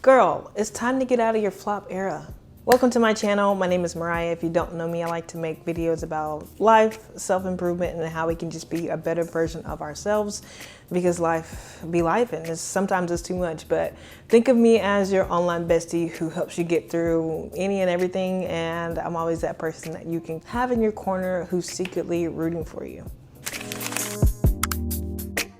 Girl, it's time to get out of your flop era. Welcome to my channel. My name is Mariah. If you don't know me, I like to make videos about life, self-improvement, and how we can just be a better version of ourselves, because life be life, and sometimes it's too much. But think of me as your online bestie who helps you get through any and everything, and I'm always that person that you can have in your corner who's secretly rooting for you.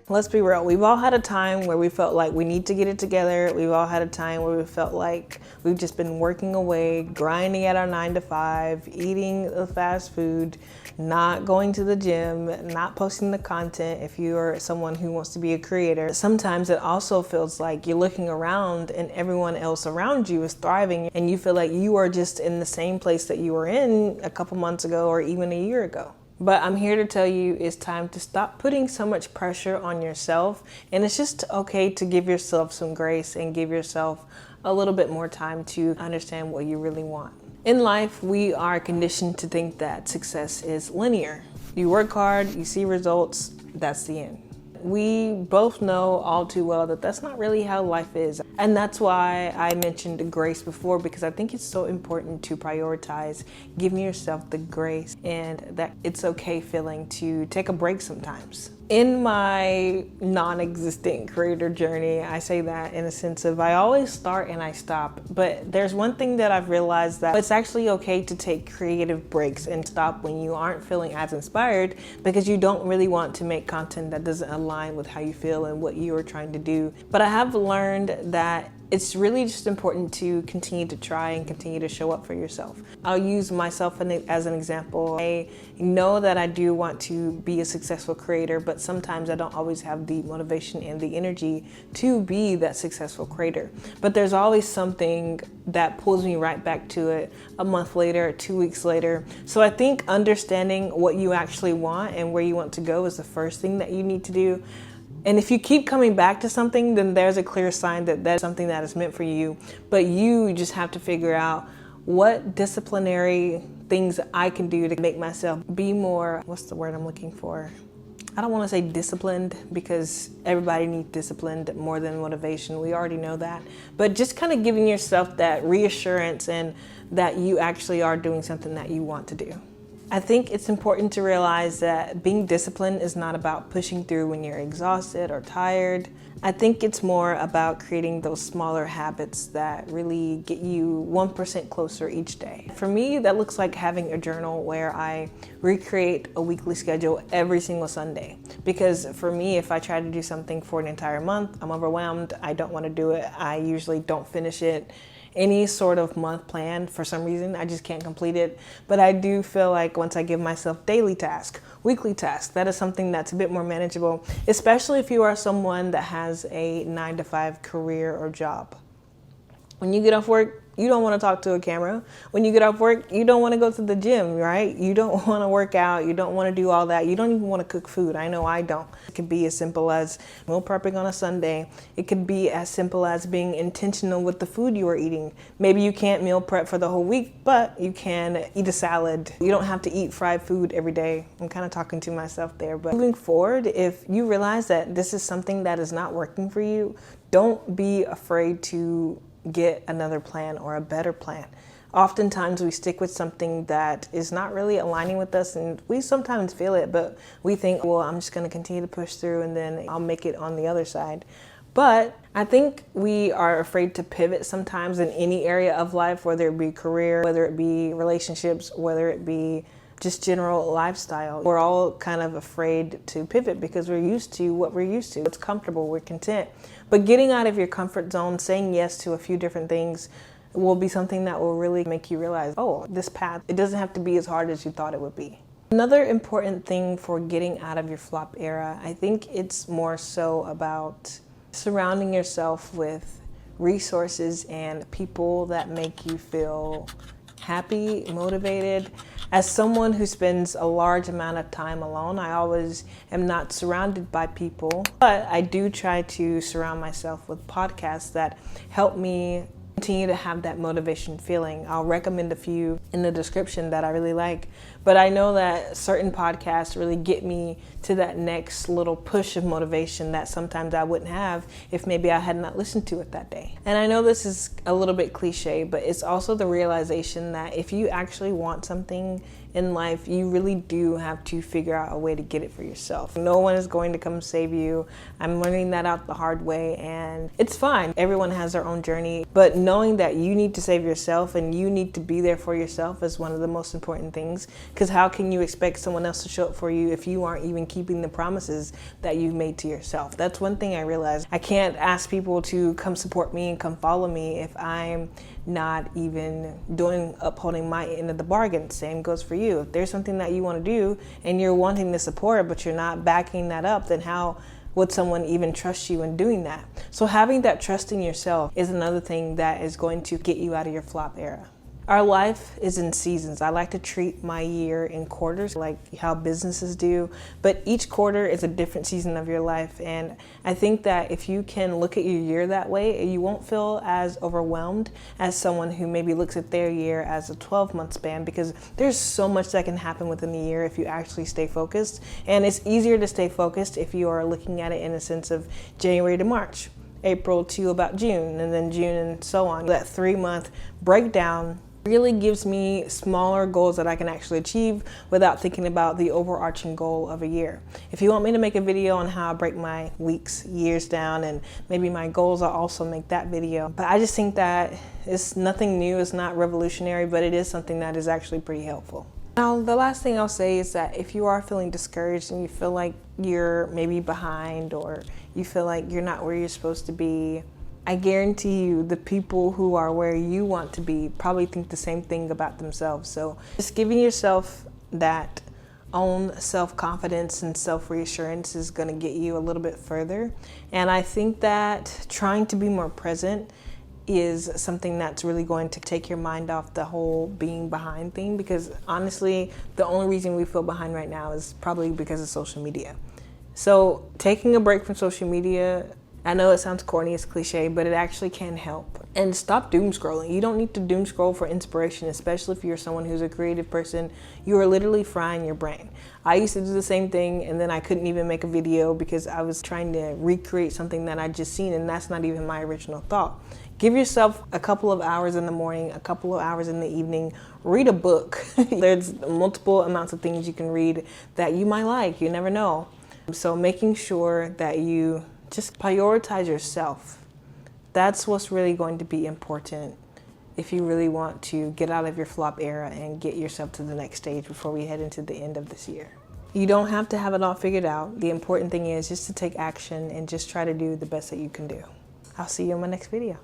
Let's be real. We've all had a time where we felt like we need to get it together. We've all had a time where we felt like we've just been working away, grinding at our 9 to 5, eating the fast food, not going to the gym, not posting the content if you are someone who wants to be a creator. Sometimes it also feels like you're looking around and everyone else around you is thriving and you feel like you are just in the same place that you were in a couple months ago or even a year ago. But I'm here to tell you it's time to stop putting so much pressure on yourself, and it's just okay to give yourself some grace and give yourself a little bit more time to understand what you really want. In life, we are conditioned to think that success is linear. You work hard, you see results, that's the end. We both know all too well that that's not really how life is. And that's why I mentioned grace before, because I think it's so important to prioritize giving yourself the grace and that it's okay feeling to take a break sometimes. In my non-existent creator journey, I say that in a sense of I always start and I stop. But there's one thing that I've realized, that it's actually okay to take creative breaks and stop when you aren't feeling as inspired, because you don't really want to make content that doesn't align with how you feel and what you are trying to do. But I have learned that it's really just important to continue to try and continue to show up for yourself. I'll use myself as an example. I know that I do want to be a successful creator, but sometimes I don't always have the motivation and the energy to be that successful creator. But there's always something that pulls me right back to it a month later, 2 weeks later. So I think understanding what you actually want and where you want to go is the first thing that you need to do. And if you keep coming back to something, then there's a clear sign that that's something that is meant for you. But you just have to figure out what disciplinary things I can do to make myself be more, what's the word I'm looking for? I don't want to say disciplined, because everybody needs discipline more than motivation. We already know that. But just kind of giving yourself that reassurance and that you actually are doing something that you want to do. I think it's important to realize that being disciplined is not about pushing through when you're exhausted or tired. I think it's more about creating those smaller habits that really get you 1% closer each day. For me, that looks like having a journal where I recreate a weekly schedule every single Sunday. Because for me, if I try to do something for an entire month, I'm overwhelmed, I don't want to do it, I usually don't finish it. Any sort of month plan, for some reason, I just can't complete it. But I do feel like once I give myself daily tasks, weekly tasks, that is something that's a bit more manageable, especially if you are someone that has a 9 to 5 career or job. When you get off work, you don't want to talk to a camera. When you get off work, you don't want to go to the gym, right? You don't want to work out. You don't want to do all that. You don't even want to cook food. I know I don't. It could be as simple as meal prepping on a Sunday. It could be as simple as being intentional with the food you are eating. Maybe you can't meal prep for the whole week, but you can eat a salad. You don't have to eat fried food every day. I'm kind of talking to myself there. But moving forward, if you realize that this is something that is not working for you, don't be afraid to get another plan or a better plan. Oftentimes we stick with something that is not really aligning with us, and we sometimes feel it, but we think, well, I'm just going to continue to push through and then I'll make it on the other side. But I think we are afraid to pivot sometimes in any area of life, whether it be career, whether it be relationships, whether it be just general lifestyle. We're all kind of afraid to pivot because we're used to what we're used to. It's comfortable, we're content. But getting out of your comfort zone, saying yes to a few different things will be something that will really make you realize, oh, this path, it doesn't have to be as hard as you thought it would be. Another important thing for getting out of your flop era, I think it's more so about surrounding yourself with resources and people that make you feel happy, motivated. As someone who spends a large amount of time alone, I always am not surrounded by people, but I do try to surround myself with podcasts that help me continue to have that motivation feeling. I'll recommend a few in the description that I really like, but I know that certain podcasts really get me to that next little push of motivation that sometimes I wouldn't have if maybe I had not listened to it that day. And I know this is a little bit cliche, but it's also the realization that if you actually want something in life, you really do have to figure out a way to get it for yourself. No one is going to come save you. I'm learning that out the hard way, and it's fine. Everyone has their own journey, but knowing that you need to save yourself and you need to be there for yourself is one of the most important things, because how can you expect someone else to show up for you if you aren't even keeping the promises that you've made to yourself? That's one thing I realized. I can't ask people to come support me and come follow me if I'm not even upholding my end of the bargain. Same goes for you. If there's something that you want to do and you're wanting to support but you're not backing that up, then how would someone even trust you in doing that? So having that trust in yourself is another thing that is going to get you out of your flop era. Our life is in seasons. I like to treat my year in quarters, like how businesses do, but each quarter is a different season of your life. And I think that if you can look at your year that way, you won't feel as overwhelmed as someone who maybe looks at their year as a 12-month span, because there's so much that can happen within the year if you actually stay focused. And it's easier to stay focused if you are looking at it in a sense of January to March, April to about June, and then June and so on. That 3-month breakdown really gives me smaller goals that I can actually achieve without thinking about the overarching goal of a year. If you want me to make a video on how I break my weeks, years down, and maybe my goals, I'll also make that video. But I just think that it's nothing new, it's not revolutionary, but it is something that is actually pretty helpful. Now, the last thing I'll say is that if you are feeling discouraged and you feel like you're maybe behind or you feel like you're not where you're supposed to be, I guarantee you the people who are where you want to be probably think the same thing about themselves. So just giving yourself that own self-confidence and self-reassurance is going to get you a little bit further. And I think that trying to be more present is something that's really going to take your mind off the whole being behind thing, because honestly, the only reason we feel behind right now is probably because of social media. So taking a break from social media, I know it sounds corny, it's cliche, but it actually can help. And stop doom scrolling. You don't need to doom scroll for inspiration, especially if you're someone who's a creative person. You are literally frying your brain. I used to do the same thing, and then I couldn't even make a video because I was trying to recreate something that I'd just seen, and that's not even my original thought. Give yourself a couple of hours in the morning, a couple of hours in the evening, read a book. There's multiple amounts of things you can read that you might like, you never know. So making sure that you just prioritize yourself. That's what's really going to be important if you really want to get out of your flop era and get yourself to the next stage before we head into the end of this year. You don't have to have it all figured out. The important thing is just to take action and just try to do the best that you can do. I'll see you in my next video.